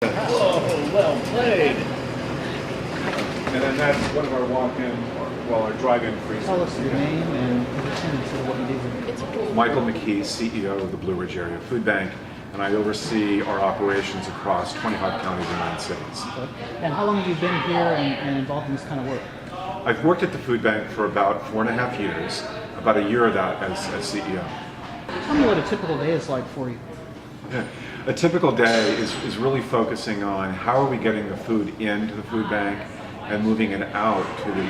Oh, well played. And then that's one of our our drive-in freezers. Tell us your name and position and sort of what you do. Michael McKee, CEO of the Blue Ridge Area Food Bank, and I oversee our operations across 25 counties and 9 cities. And how long have you been here and involved in this kind of work? I've worked at the food bank for about 4.5 years, about a year of that as CEO. Tell me what a typical day is like for you. A typical day is really focusing on how are we getting the food into the food bank and moving it out to the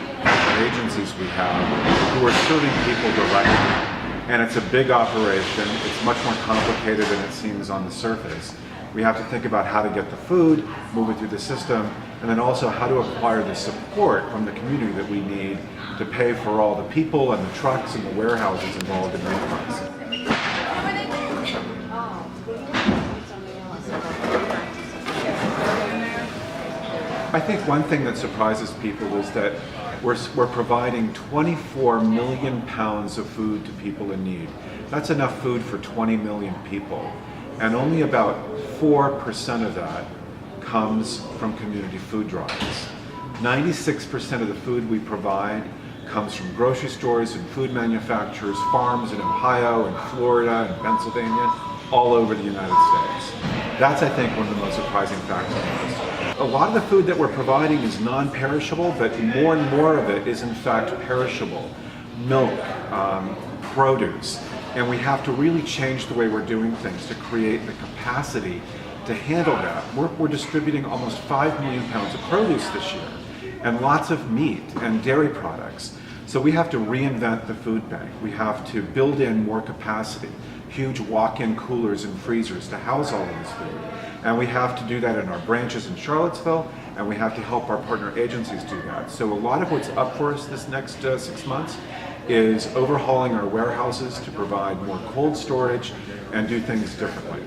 agencies we have who are serving people directly. And it's a big operation. It's much more complicated than it seems on the surface. We have to think about how to get the food, move it through the system, and then also how to acquire the support from the community that we need to pay for all the people and the trucks and the warehouses involved in maintenance. I think one thing that surprises people is that we're providing 24 million pounds of food to people in need. That's enough food for 20 million people. And only about 4% of that comes from community food drives. 96% of the food we provide comes from grocery stores and food manufacturers, farms in Ohio and Florida and Pennsylvania, all over the United States. That's, I think, one of the most surprising facts of this. A lot of the food that we're providing is non-perishable, but more and more of it is in fact perishable. Milk, produce, and we have to really change the way we're doing things to create the capacity to handle that. We're distributing almost 5 million pounds of produce this year, and lots of meat and dairy products. So we have to reinvent the food bank. We have to build in more capacity, huge walk-in coolers and freezers to house all of this food. And we have to do that in our branches in Charlottesville, and we have to help our partner agencies do that. So a lot of what's up for us this next 6 months is overhauling our warehouses to provide more cold storage and do things differently.